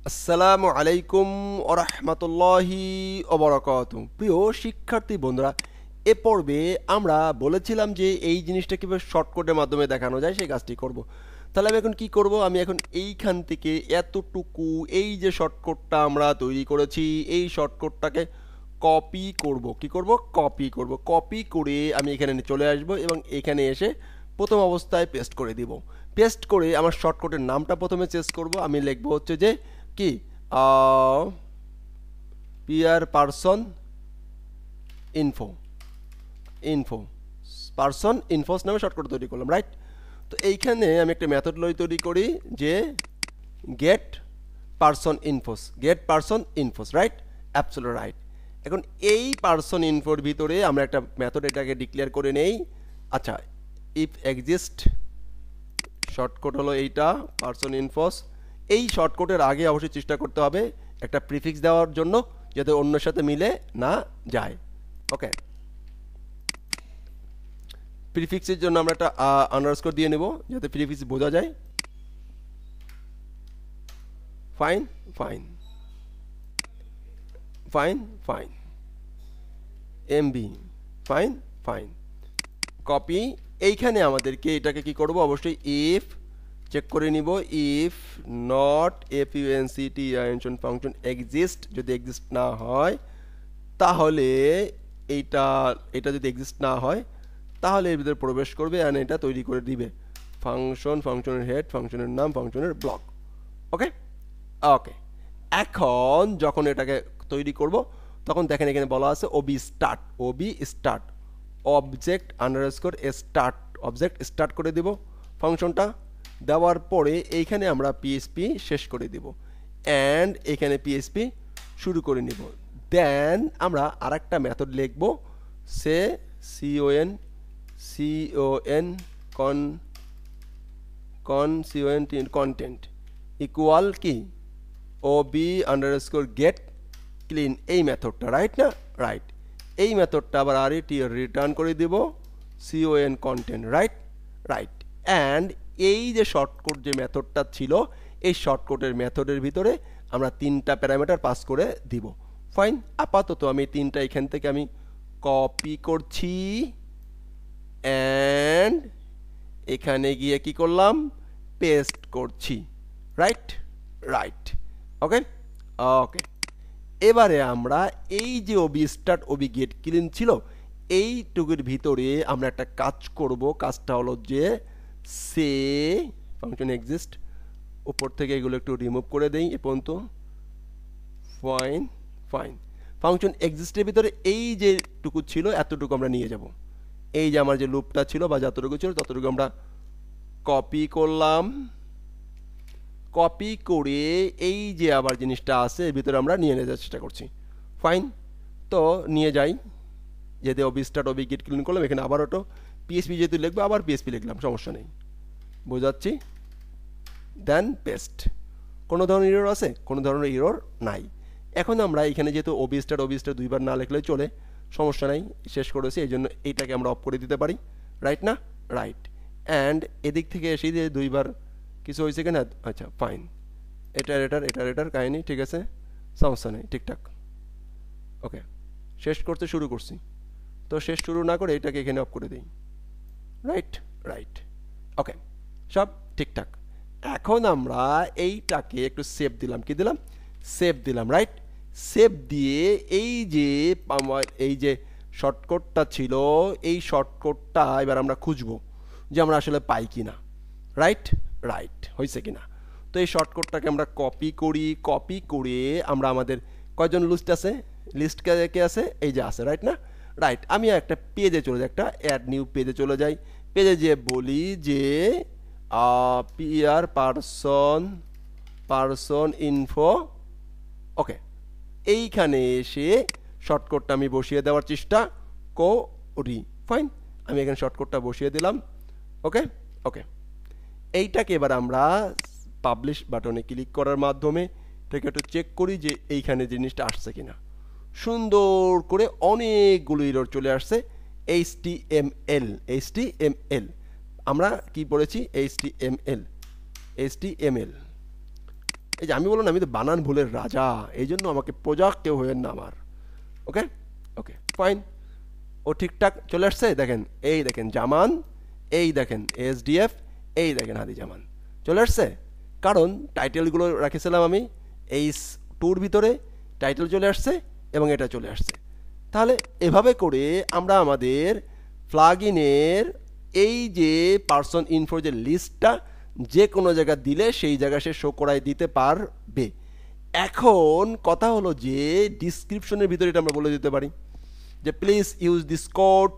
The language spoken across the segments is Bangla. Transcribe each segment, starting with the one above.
আসসালামু আলাইকুম ওয়া রাহমাতুল্লাহি ওয়া বারাকাতুহু। প্রিয় শিক্ষার্থী বন্ধুরা, এ পর্বে আমরা বলেছিলাম যে এই জিনিসটা কিভাবে শর্টকাটের মাধ্যমে দেখানো যায় সেই কাজটি করব। তাহলে আমি এখন কি করব? আমি এখন এইখান থেকে এতটুকু এই যে শর্টকাটটা আমরা তৈরি করেছি এই শর্টকাটটাকে কপি করব। কি করব? কপি করব। কপি করে আমি এখানে চলে আসব এবং এখানে এসে প্রথম অবস্থায় পেস্ট করে দিব। পেস্ট করে আমার শর্টকাটের নামটা প্রথমে চেঞ্জ করব। আমি লিখব হচ্ছে যে কি pair person info info person infos নামে শর্টকাট তৈরি করলাম, রাইট? তো এইখানে আমি একটা মেথড তৈরি করি যে get person infos, right? Absolutely right. এখন এই পারসন ইনফোর ভিতরে আমরা একটা মেথড এটাকে ডিক্লেয়ার করে নেই। আচ্ছা, ইফ এক্সিস্ট শর্টকাট হলো এইটা পারসন ইনফোস। এই শর্টকাটের আগে অবশ্যই চেষ্টা করতে হবে একটা প্রিফিক্স দেওয়ার জন্য যাতে অন্যের সাথে মিলে না যায়। ওকে, প্রিফিক্সের জন্য আমরা একটা আন্ডারস্কোর দিয়ে নেব যাতে প্রিফিক্স বোঝা যায়। Fine fine fine fine MB fine fine copy. এইখানে আমাদেরকে এটাকে কি করব? অবশ্যই ইফ চেক করে নিব, if not functon function exist, যদি এক্সিস্ট না হয় তাহলে এটা যদি এক্সিস্ট না হয় তাহলে এর ভিতরে প্রবেশ করবে আর এটা তৈরি করে দিবে ফাংশনের হেড, ফাংশনের নাম, ফাংশনের ব্লক। ওকে ওকে, এখন যখন এটাকে তৈরি করব তখন দেখেন এখানে বলা আছে OB start object underscore start, object start করে দেব ফাংশনটা। দেওয়ার পরে এইখানে আমরা পিএসপি শেষ করে দেব অ্যান্ড এখানে পিএসপি শুরু করে নিব। দেন আমরা আরেকটা মেথড লিখব, সে কন্টেন্ট ইকুয়াল কি ওবি আন্ডারস্কোর গেট ক্লিন, এই মেথডটা, রাইট না? রাইট। এই মেথডটা আবার রিটার্ন করে দেব কন্টেন্ট, রাইট? রাইট। অ্যান্ড এই যে শর্টকাট যে মেথডটা ছিল এই শর্টকাটের মেথডের ভিতরে আমরা তিনটা প্যারামিটার পাস করে দিব। ফাইন, আপাতত আমি তিনটা এখান থেকে আমি কপি করছি অ্যান্ড এখানে গিয়ে কি করলাম? পেস্ট করছি, রাইট? রাইট। ওকে ওকে, এবারে আমরা এই যে OB start OB get clean ছিল এইটুকুর ভিতরে আমরা একটা কাজ করব। কাজটা হলো যে সে ফাংশন এক্সিস্ট, উপর থেকে এগুলো একটু রিমুভ করে দেই এ পর্যন্ত। ফাইন ফাইন, ফাংশন এক্সিস্টের ভিতরে এই যেটুকু ছিল এতটুকু আমরা নিয়ে যাব। এই যে আমার যে লুপটা ছিল বা যতটুকু ছিল ততটুকু আমরা কপি করলাম। কপি করে এই যে আবার জিনিসটা আছে এর ভিতরে আমরা নিয়ে নেওয়ার চেষ্টা করছি। ফাইন, তো নিয়ে যাই। যেহেতু OB start OB get clean করলাম, এখানে আবার ওটা পিএসপি যেহেতু লিখবো আবার পিএসপি লিখলাম, সমস্যা নেই, বোঝাচ্ছি। দেন পেস্ট। কোনো ধরনের ইরর আছে? কোনো ধরনের ইরর নাই। এখন আমরা এখানে যেহেতু ওবি স্টার্ট দুইবার না লিখলে চলে, সমস্যা নাই, শেষ করেছি, এই জন্য এইটাকে আমরা অফ করে দিতে পারি, রাইট না? রাইট। অ্যান্ড এদিক থেকে এসে যে দুইবার কিছু হয়েছে কিনা? আচ্ছা ফাইন, এটার কাহিনি ঠিক আছে, সমস্যা নেই, ঠিকঠাক। ওকে, শেষ করতে শুরু করছি, তো শেষ শুরু না করে এটাকে এখানে অফ করে দিই, রাইট? রাইট। ওকে, সব ঠিকঠাক। এখন আমরা এইটাকে একটু সেভ দিলাম, কি দিলাম? সেভ দিলাম, রাইট? সেভ দিয়ে এই যে শর্টকাটটা ছিল এই শর্টকাটটা এবার আমরা খুঁজবো যে আমরা আসলে পাই কিনা, রাইট? রাইট, হয়েছে কিনা। তো এই শর্টকাটটাকে আমরা কপি করি, কপি করে আমরা আমাদের কয়জন লিস্ট কে আছে? এই যে আছে, রাইট না? রাইট। আমি একটা পেজে চলে যাই, একটা অ্যাড নিউ পেজে চলে যাই। পেজে যেয়ে বলি যে পিআর পারসন ইনফো। ওকে, এইখানে এসে শর্টকাটটা আমি বসিয়ে দেওয়ার চেষ্টা করি। ফাইন, আমি এখানে শর্টকাটটা বসিয়ে দিলাম। ওকে ওকে, এইটাকে এবার আমরা পাবলিশ বাটনে ক্লিক করার মাধ্যমে এটাকে একটু চেক করি যে এইখানে জিনিসটা আসছে কিনা। সুন্দর করে অনেকগুলো এরর চলে আসছে। এই যে আমি বললাম আমি তো বানান ভুলের রাজা, এই জন্য আমাকে প্রজাক কেউ হইেন না আমার। ওকে ওকে ফাইন, ও ঠিকঠাক চলে আসছে। দেখেন এই দেখেন জামান, এই দেখেন এসডিএফ, এই দেখেন হাদি জামান চলে আসছে। কারণ টাইটেলগুলো রাখেছিলাম আমি এই টুর ভিতরে, টাইটেল চলে আসছে এবং এটা চলে আসছে। তাহলে এভাবে করে আমরা আমাদের প্লাগইনের এই যে পার্সন ইনফোর যে লিস্টটা যে কোনো জায়গা দিলে সেই জায়গায় সে শো করাই দিতে পারবে। এখন কথা হলো যে ডিসক্রিপশনের ভিতরে এটা আমরা বলে দিতে পারি যে প্লিজ ইউজ দিস কোড,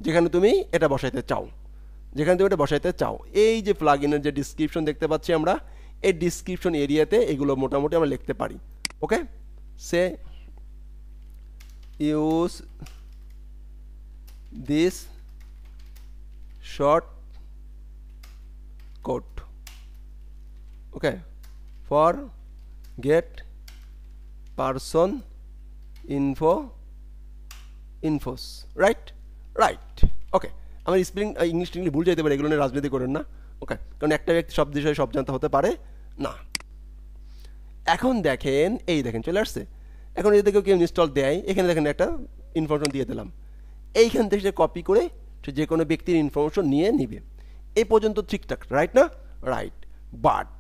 যেখানে তুমি এটা বসাইতে চাও, যেখানে তুমি এটা বসাইতে চাও। এই যে প্লাগইনের যে ডিসক্রিপশন দেখতে পাচ্ছি আমরা, এই ডিসক্রিপশন এরিয়াতে এগুলো মোটামুটি আমরা লিখতে পারি। Okay, say use this short code, okay, for get person infos, right, okay. আমার স্পেলিং ইংলিশ ভুল যেতে পারে, এগুলো নিয়ে রাজনীতি করেন না। ওকে, কারণ একটা ব্যক্তি সব বিষয়ে সব জানতে হতে পারে না। এখন দেখেন এই দেখেন চলে আসছে। এখন যদি কেউ ইনস্টল দেয়, এখানে দেখেন একটা ইনফরমেশন দিয়ে দিলাম, এইখান থেকে সে কপি করে সে যে কোনো ব্যক্তির ইনফরমেশন নিয়ে নিবে। এই পর্যন্ত ঠিকঠাক, রাইট না? রাইট। বাট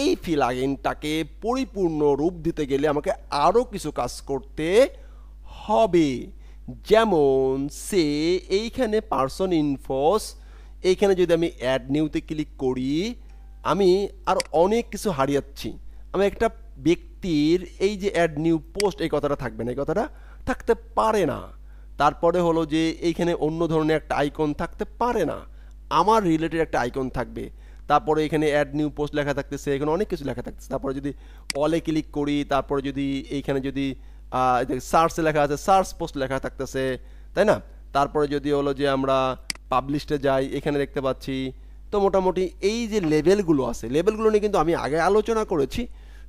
এই প্লাগইনটাকে পরিপূর্ণ রূপ দিতে গেলে আমাকে আরও কিছু কাজ করতে হবে। যেমন সে এইখানে পার্সন ইনফোস, এইখানে যদি আমি অ্যাড নিউতে ক্লিক করি, আমি আর অনেক কিছু হারিয়েছি। আমি একটা ব্যক্তির এই যে অ্যাড নিউ পোস্ট, এই কথাটা থাকবে না, এই কথাটা থাকতে পারে না। তারপরে হলো যে এইখানে অন্য ধরনের একটা আইকন থাকতে পারে না, আমার রিলেটেড একটা আইকন থাকবে। তারপরে এখানে অ্যাড নিউ পোস্ট লেখা থাকতেছে, এখানে অনেক কিছু লেখা থাকতেছে। তারপরে যদি অলে ক্লিক করি, তারপরে যদি এইখানে যদি সার্চে লেখা আছে, সার্চ পোস্ট লেখা থাকতেছে, তাই না? তারপরে যদি হলো যে আমরা পাবলিশে যাই, এখানে দেখতে পাচ্ছি। তো মোটামুটি এই যে লেভেলগুলো আছে, লেভেলগুলো নিয়ে কিন্তু আমি আগে আলোচনা করেছি,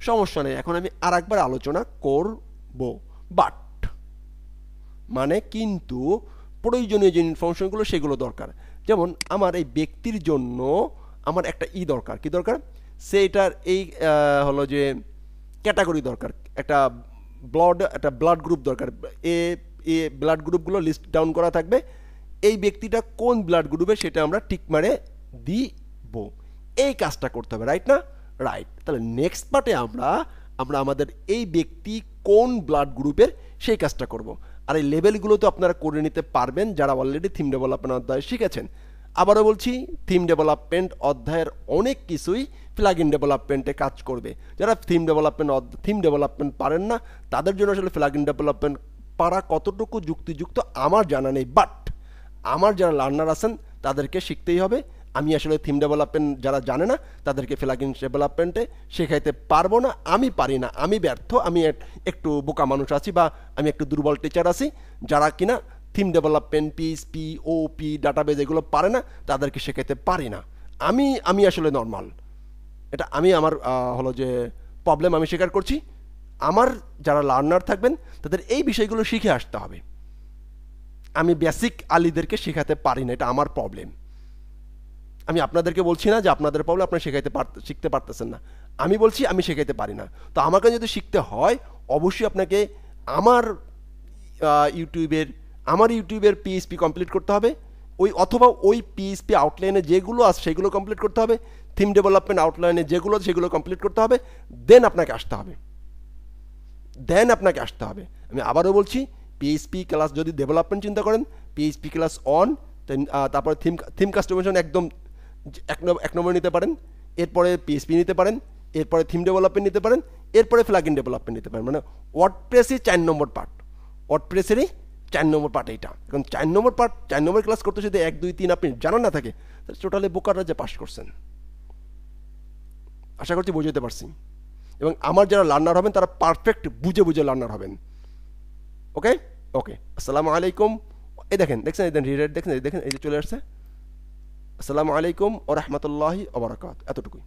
সমস্যা নেই, এখন আমি আর একবার আলোচনা করব। বাট মানে কিন্তু প্রয়োজনীয় যে ইনফরমেশনগুলো সেগুলো দরকার। যেমন আমার এই ব্যক্তির জন্য আমার একটা দরকার, কি দরকার? সেইটার এই হলো যে ক্যাটাগরি দরকার, একটা ব্লাড গ্রুপ দরকার। এ ব্লাড গ্রুপগুলো লিস্ট ডাউন করা থাকবে, এই ব্যক্তিটা কোন ব্লাড গ্রুপে সেটা আমরা টিক মারে দিব। এই কাজটা করতে হবে, রাইট না? রাইট। তাহলে নেক্সট পার্টে আমরা আমাদের এই ব্যক্তি কোন ব্লাড গ্রুপের সেই কাজটা করব। আর এই লেভেলগুলো তো আপনারা করে নিতে পারবেন যারা অলরেডি থিম ডেভেলপমেন্ট অধ্যায় শিখেছেন। আবারও বলছি, থিম ডেভেলপমেন্ট অধ্যায়ের অনেক কিছুই প্লাগইন ডেভেলপমেন্টে কাজ করবে। যারা থিম ডেভেলপমেন্ট পারেন না, তাদের জন্য আসলে প্লাগইন ডেভেলপমেন্ট পারা কতটুকু যুক্তিযুক্ত আমার জানা নেই। বাট আমার যারা লার্নার আছেন তাদেরকে শিখতেই হবে। আমি আসলে থিম ডেভেলপমেন্ট যারা জানে না তাদেরকে প্লাগইন ডেভেলপমেন্টে শেখাইতে পারবো না, আমি পারি না, আমি ব্যর্থ, আমি একটু বোকা মানুষ আছি, বা আমি একটু দুর্বল টিচার আছি, যারা কিনা থিম ডেভেলপমেন্ট, পিএইচপি, ওপি, ডাটাবেজ এগুলো পারে না, তাদেরকে শেখাইতে পারি না। আমি আসলে নর্মাল, এটা আমার হলো যে প্রবলেম আমি স্বীকার করছি। আমার যারা লার্নার থাকবেন তাদের এই বিষয়গুলো শিখে আসতে হবে। আমি বেসিক আলিদেরকে শেখাতে পারি না, এটা আমার প্রবলেম। আমি আপনাদেরকে বলছি না যে আপনাদের প্রবলেম, আপনারা শিখতে পারতেছেন না। আমি বলছি আমি শেখাইতে পারি না। তো আমাকে যদি শিখতে হয়, অবশ্যই আপনাকে আমার ইউটিউবের পিএইচপি কমপ্লিট করতে হবে, অথবা ওই পিএইচপি আউটলাইনে যেগুলো আছে সেগুলো কমপ্লিট করতে হবে, থিম ডেভেলপমেন্ট আউটলাইনে যেগুলো সেগুলো কমপ্লিট করতে হবে, দেন আপনাকে আসতে হবে। আমি আবারও বলছি, পিএইচপি ক্লাস যদি ডেভেলপমেন্ট চিন্তা করেন, পিএইচপি ক্লাস অন, তারপরে থিম কাস্টমাইজেশন একদম এক নম্বর নিতে পারেন, এরপরে পিএইচপি নিতে পারেন, এরপরে থিম ডেভেলপমেন্ট নিতে পারেন, এরপরে প্লাগইন ডেভেলপমেন্ট নিতে পারেন। মানে ওয়ার্ডপ্রেসই 4 নম্বর পার্ট, ওয়ার্ডপ্রেসেরই 4 নম্বর পার্ট এইটা। এখন 4 নম্বর ক্লাস করতে যদি 1, 2, 3 আপনি জানা না থাকে, তাহলে টোটালি বোকাররা যে পাস করছেন। আশা করছি বুঝতে পারছি। এবং আমার যারা লার্নার হবেন তারা পারফেক্ট বুঝে লার্নার হবেন। ওকে, আসসালামু আলাইকুম। এই দেখছেন রিডার দেখেন, এই যে চলে আসছে। আসসালামু আলাইকুম ওয়া রাহমাতুল্লাহি ওয়া বারাকাতুহু, এতটুকুই।